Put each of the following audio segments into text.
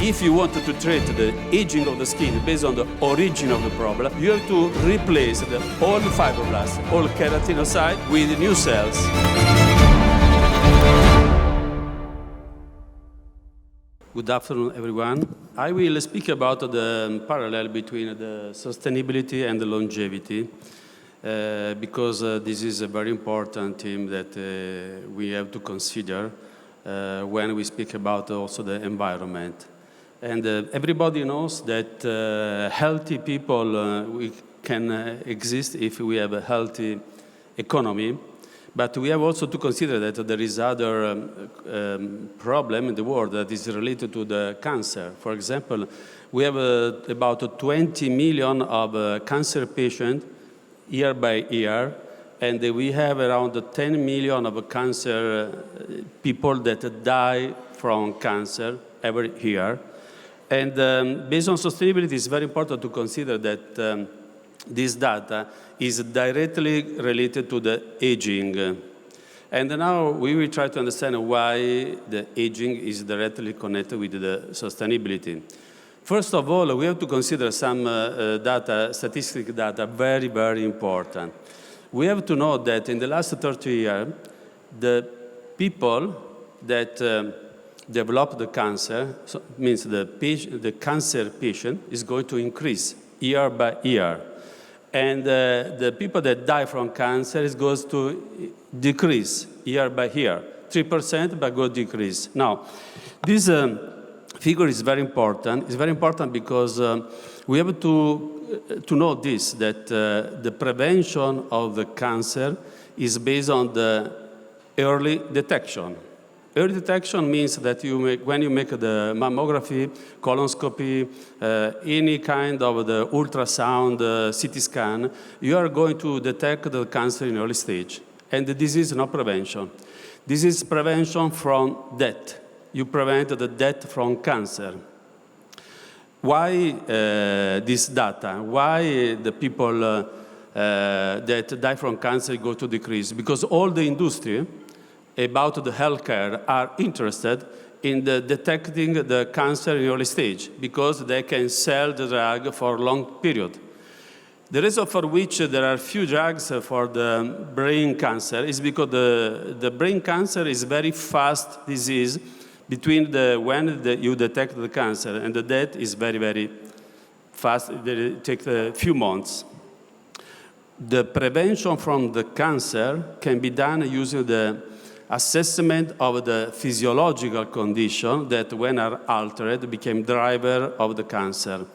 If you want to treat the aging of the skin based on the origin of the problem, you have to replace the old fibroblasts, old keratinocyte with new cells. Good afternoon, everyone. I will speak about the parallel between the sustainability and the longevity, because this is a very important theme that we have to consider when we speak about also the environment. And everybody knows that healthy people we can exist if we have a healthy economy. But we have also to consider that there is other problem in the world that is related to the cancer. For example, we have about 20 million of cancer patients year by year, and we have around 10 million of cancer people that die from cancer every year. And based on sustainability, it's very important to consider that this data is directly related to the aging. And now we will try to understand why the aging is directly connected with the sustainability. First of all, we have to consider some statistical data, very, very important. We have to know that in the last 30 years, the people that develop the cancer, so means the cancer patient is going to increase year by year. And the people that die from cancer is going to decrease year by year, 3%, but go decrease. Now, this figure is very important. It's very important because we have to know this, that the prevention of the cancer is based on the early detection. Early detection means that when you make the mammography, colonoscopy, any kind of the ultrasound, CT scan, you are going to detect the cancer in early stage. And this is not prevention. This is prevention from death. You prevent the death from cancer. Why this data? Why the people that die from cancer go to decrease? Because all the industry about the healthcare are interested in detecting the cancer in early stage because they can sell the drug for a long period. The reason for which there are few drugs for the brain cancer is because the brain cancer is very fast disease between when you detect the cancer and the death is very, very fast. It takes a few months. The prevention from the cancer can be done using the assessment of the physiological condition that, when are altered, became driver of the cancer.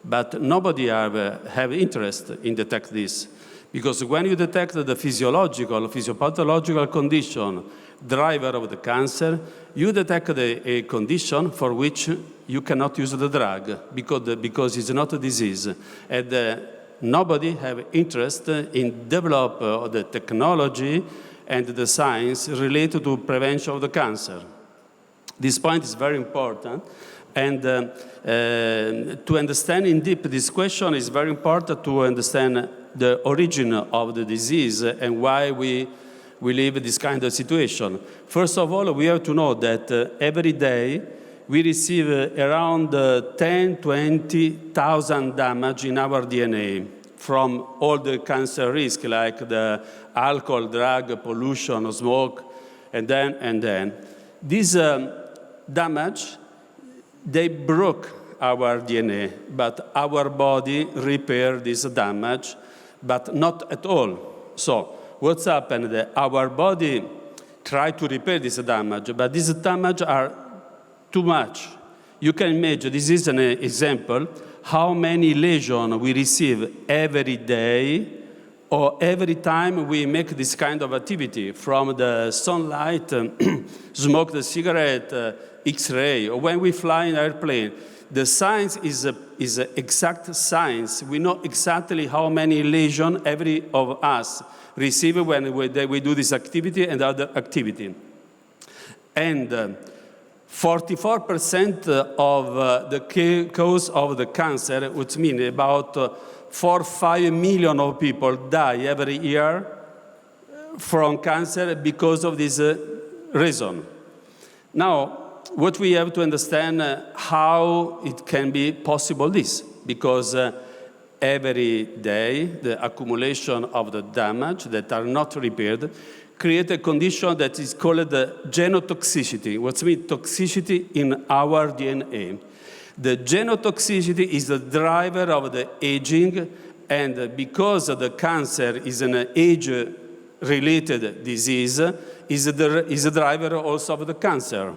But nobody have interest in detect this, because when you detect the physiopathological condition driver of the cancer, you detect a condition for which you cannot use the drug because it's not a disease. And nobody have interest in develop the technology and the science related to prevention of the cancer. This point is very important. And to understand in deep this question, is very important to understand the origin of the disease and why we live in this kind of situation. First of all, we have to know that every day we receive around 10-20,000 damage in our DNA from all the cancer risk, like the alcohol, drug, pollution, smoke, and then. This damage, they broke our DNA, but our body repaired this damage, but not at all. So what's happened? Our body tried to repair this damage, but this damage are too much. You can imagine, this is an example, how many lesions we receive every day or every time we make this kind of activity, from the sunlight, smoke the cigarette, X-ray, or when we fly in an airplane. The science is exact science. We know exactly how many lesions every of us receive when we do this activity and other activity. And 44% of the cause of the cancer, which means about 4-5 million of people die every year from cancer because of this reason. Now, what we have to understand how it can be possible this, because every day the accumulation of the damage that are not repaired create a condition that is called the genotoxicity. What's mean toxicity in our DNA? The genotoxicity is the driver of the aging, and because the cancer is an age-related disease, is a driver also of the cancer.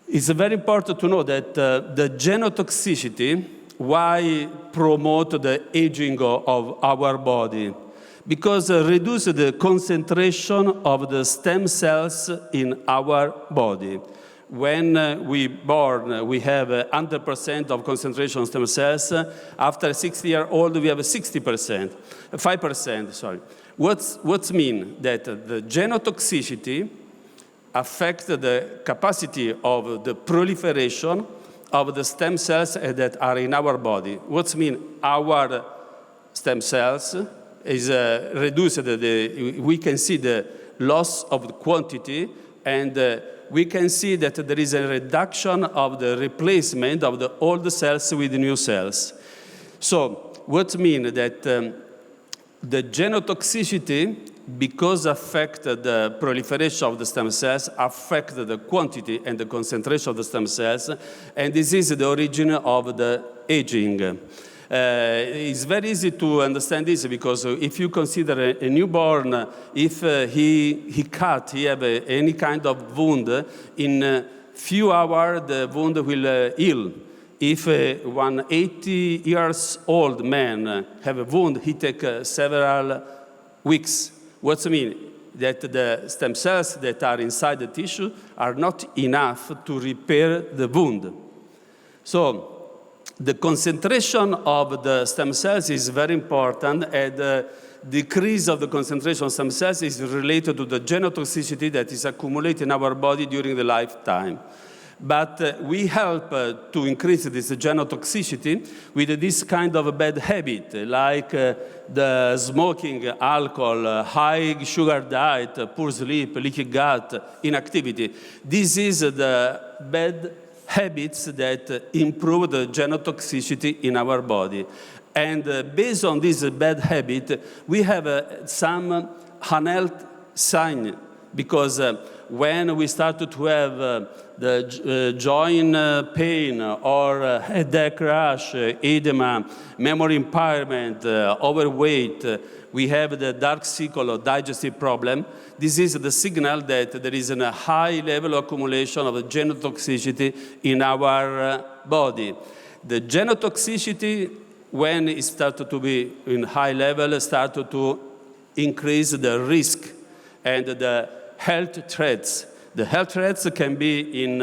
It's very important to know that the genotoxicity, why promote the aging of our body? Because reduce the concentration of the stem cells in our body. When we born, we have 100% of concentration of stem cells. After 60 years old, we have 60%, 5%, sorry. What's mean? That the genotoxicity affects the capacity of the proliferation of the stem cells that are in our body. What's mean? Our stem cells is reduced. We can see the loss of the quantity, and we can see that there is a reduction of the replacement of the old cells with new cells. So what means that the genotoxicity, because affect the proliferation of the stem cells, affect the quantity and the concentration of the stem cells, and this is the origin of the aging. It's very easy to understand this, because if you consider a newborn, if he have any kind of wound, in a few hours the wound will heal. If one 80 years old man have a wound, he take several weeks. What's it mean? That the stem cells that are inside the tissue are not enough to repair the wound. So the concentration of the stem cells is very important, and the decrease of the concentration of stem cells is related to the genotoxicity that is accumulated in our body during the lifetime. But we help to increase this genotoxicity with this kind of bad habit, like the smoking, alcohol, high sugar diet, poor sleep, leaky gut, inactivity. This is the bad habits that improve the genotoxicity in our body. And based on this bad habit, we have some unhealth sign, because when we started to have the joint pain or headache rash, edema, memory impairment, overweight, we have the dark cycle or digestive problem. This is the signal that there is a high level of accumulation of genotoxicity in our body. The genotoxicity, when it started to be in high level, started to increase the risk and the health threats. The health threats can be in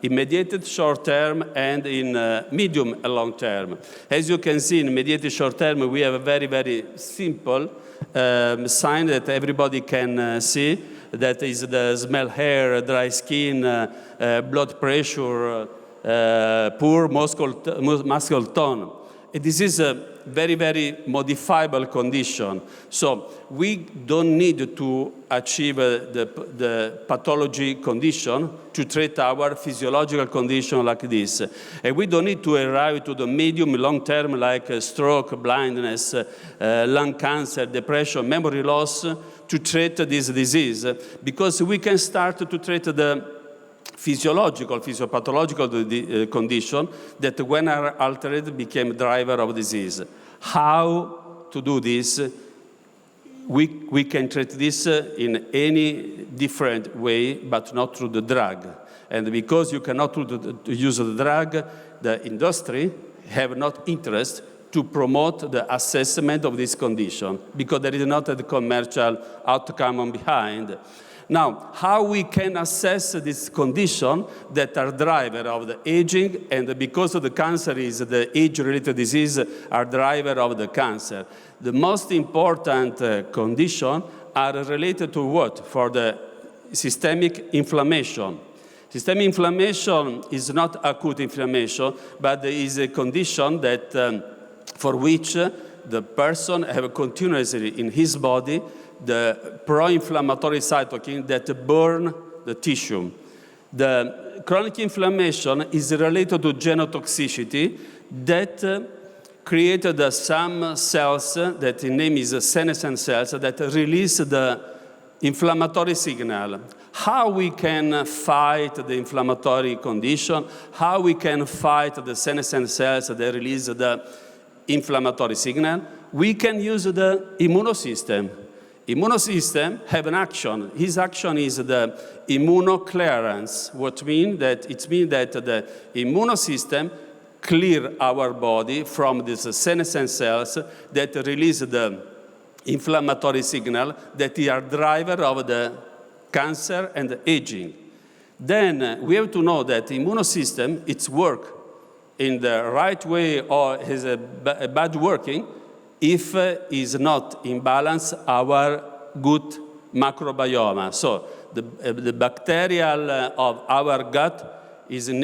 immediate short term and in medium and long term. As you can see, in immediate short term, we have a very, very simple sign that everybody can see. That is the smell hair, dry skin, blood pressure, poor muscle tone. This is a very, very modifiable condition. So we don't need to achieve the pathology condition to treat our physiological condition like this. And we don't need to arrive to the medium, long term, like stroke, blindness, lung cancer, depression, memory loss, to treat this disease, because we can start to treat the physiopathological condition that, when are altered, became driver of disease. How to do this? We can treat this in any different way, but not through the drug. And because you cannot use the drug, the industry have not interest to promote the assessment of this condition, because there is not a commercial outcome behind. Now, how we can assess this condition that are driver of the aging, and because of the cancer is the age-related disease, are driver of the cancer. The most important condition are related to what? For the systemic inflammation. Systemic inflammation is not acute inflammation, but is a condition that for which the person have continuously in his body the pro-inflammatory cytokine that burn the tissue. The chronic inflammation is related to genotoxicity that created some cells that the name is senescent cells that release the inflammatory signal. How we can fight the inflammatory condition, how we can fight the senescent cells that release the inflammatory signal, we can use the immunosystem. Immunosystem have an action. His action is the immunoclearance, which means that the immunosystem clear our body from these senescent cells that release the inflammatory signal that are driver of the cancer and the aging. Then we have to know that the immunosystem, its work in the right way or is a bad working if is not in balance our gut microbiome. So the bacterial of our gut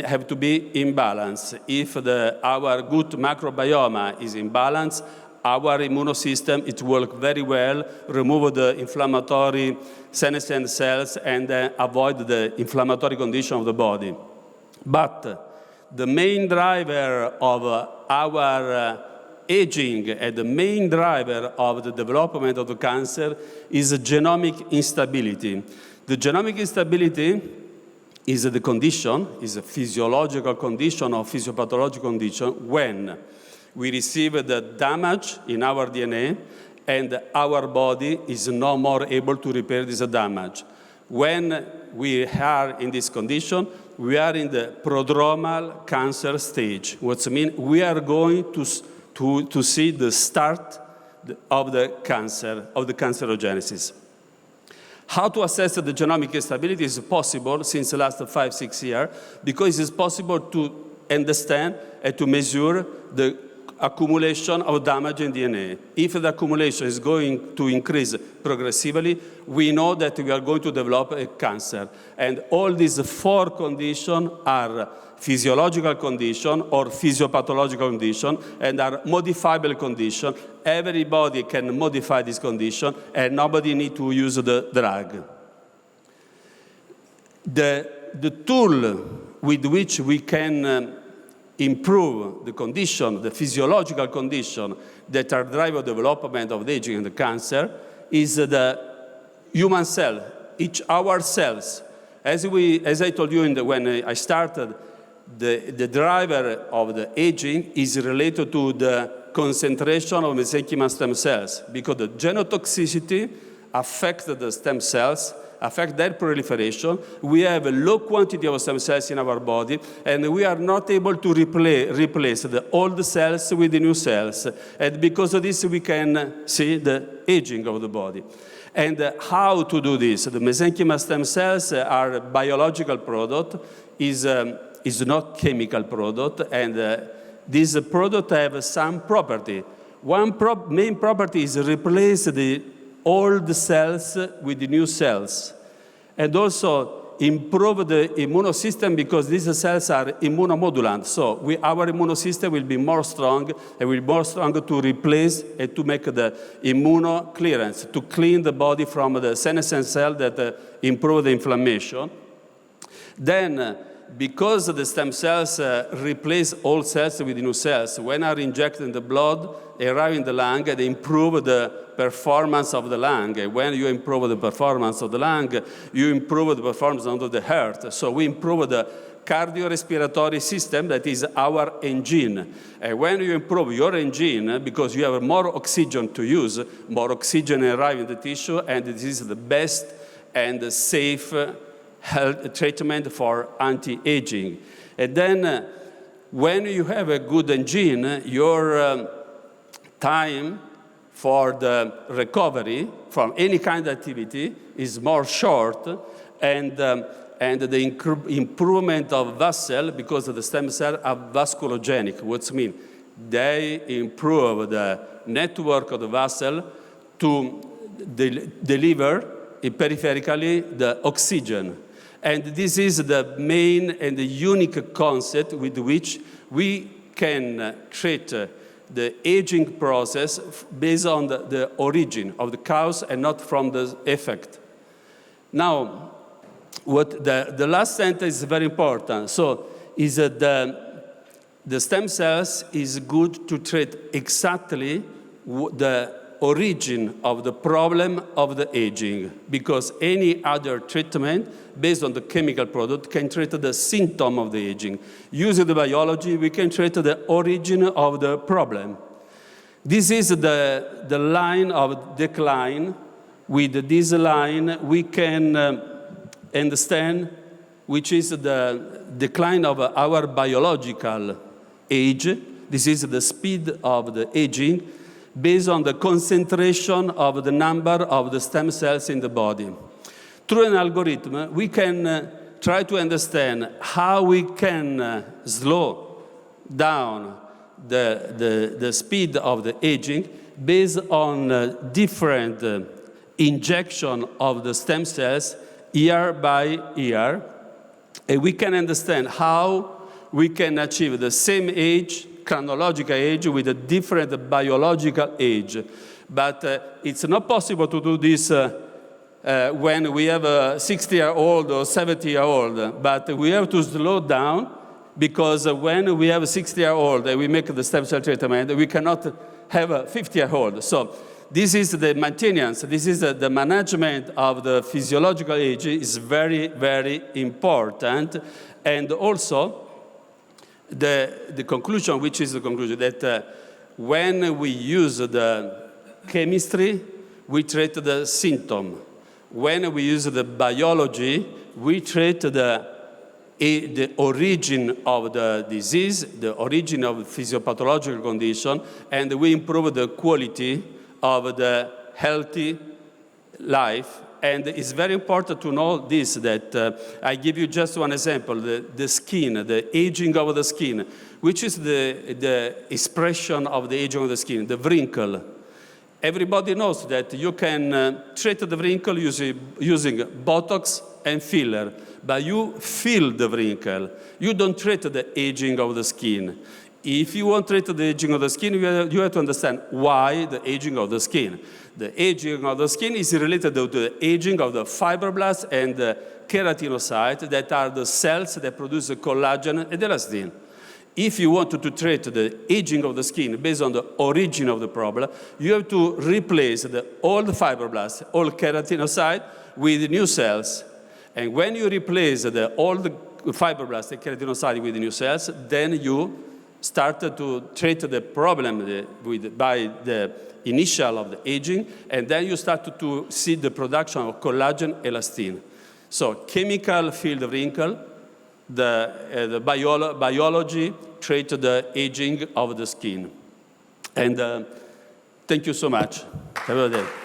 have to be in balance. If our gut microbiome is in balance, our immunosystem, it works very well, remove the inflammatory senescent cells and avoid the inflammatory condition of the body. But the main driver of our aging and the main driver of the development of the cancer is genomic instability. The genomic instability is the condition, is a physiological condition or physiopathological condition when we receive the damage in our DNA and our body is no more able to repair this damage. When we are in this condition, we are in the prodromal cancer stage, which means we are going to see the start of the cancer, of the cancerogenesis. How to assess the genomic instability is possible since the last 5-6 years because it's possible to understand and to measure the accumulation of damage in DNA. If the accumulation is going to increase progressively, we know that we are going to develop a cancer. And all these 4 conditions are physiological condition or physiopathological condition and are modifiable condition. Everybody can modify this condition and nobody needs to use the drug. The tool with which we can improve the condition, the physiological condition that are driving development of the aging and the cancer is the human cell, our cells. As I told you when I started, the driver of the aging is related to the concentration of mesenchymal stem cells because the genotoxicity affects the stem cells, affect their proliferation. We have a low quantity of stem cells in our body, and we are not able to replace the old cells with the new cells. And because of this, we can see the aging of the body. And how to do this? The mesenchymal stem cells are a biological product, is not chemical product, and this product have some property. One main property is replace the old cells with the new cells, and also improve the immune system because these cells are immunomodulant. So our immune system will be more strong and will be more strong to replace and to make the immunoclearance, to clean the body from the senescent cell that improve the inflammation. Then, because the stem cells replace old cells with new cells, when are injected in the blood, they arrive in the lung, they improve the performance of the lung. And when you improve the performance of the lung, you improve the performance of the heart. So we improve the cardiorespiratory system that is our engine. And when you improve your engine, because you have more oxygen to use, more oxygen arrives in the tissue, and this is the best and safe health treatment for anti-aging. And then when you have a good engine, your time for the recovery from any kind of activity is more short, and the improvement of vessel, because the stem cells are vasculogenic, which means they improve the network of the vessel to deliver peripherically the oxygen. And this is the main and the unique concept with which we can treat the aging process based on the origin of the cause and not from the effect. Now, the last sentence is very important. So is that the stem cells is good to treat exactly the origin of the problem of the aging, because any other treatment based on the chemical product can treat the symptom of the aging. Using the biology, we can treat the origin of the problem. This is the line of decline. With this line, we can understand which is the decline of our biological age. This is the speed of the aging based on the concentration of the number of the stem cells in the body. Through an algorithm, we can try to understand how we can slow down the speed of the aging based on different injection of the stem cells year by year. And we can understand how we can achieve the same age, chronological age, with a different biological age. But it's not possible to do this when we have a 60-year-old or 70-year-old. But we have to slow down, because when we have a 60-year-old and we make the stem cell treatment, we cannot have a 50-year-old. So this is the maintenance, this is the management of the physiological age is very, very important. And also, the conclusion, which is the conclusion, that when we use the chemistry, we treat the symptom. When we use the biology, we treat the origin of the disease, the origin of the physiopathological condition, and we improve the quality of the healthy life. And it's very important to know this, that I give you just one example, the skin, the aging of the skin, which is the expression of the aging of the skin, the wrinkle. Everybody knows that you can treat the wrinkle using Botox and filler, but you feel the wrinkle. You don't treat the aging of the skin. If you want to treat the aging of the skin, you have to understand why the aging of the skin. The aging of the skin is related to the aging of the fibroblasts and the keratinocytes, that are the cells that produce the collagen and elastin. If you want to treat the aging of the skin based on the origin of the problem, you have to replace the old fibroblasts, old keratinocytes, with new cells. And when you replace the old fibroblasts and keratinocytes with new cells, then you start to treat the problem by the initial of the aging, and then you start to see the production of collagen elastin. So chemical field wrinkle, the biology treat the aging of the skin. And thank you so much. Have a good day.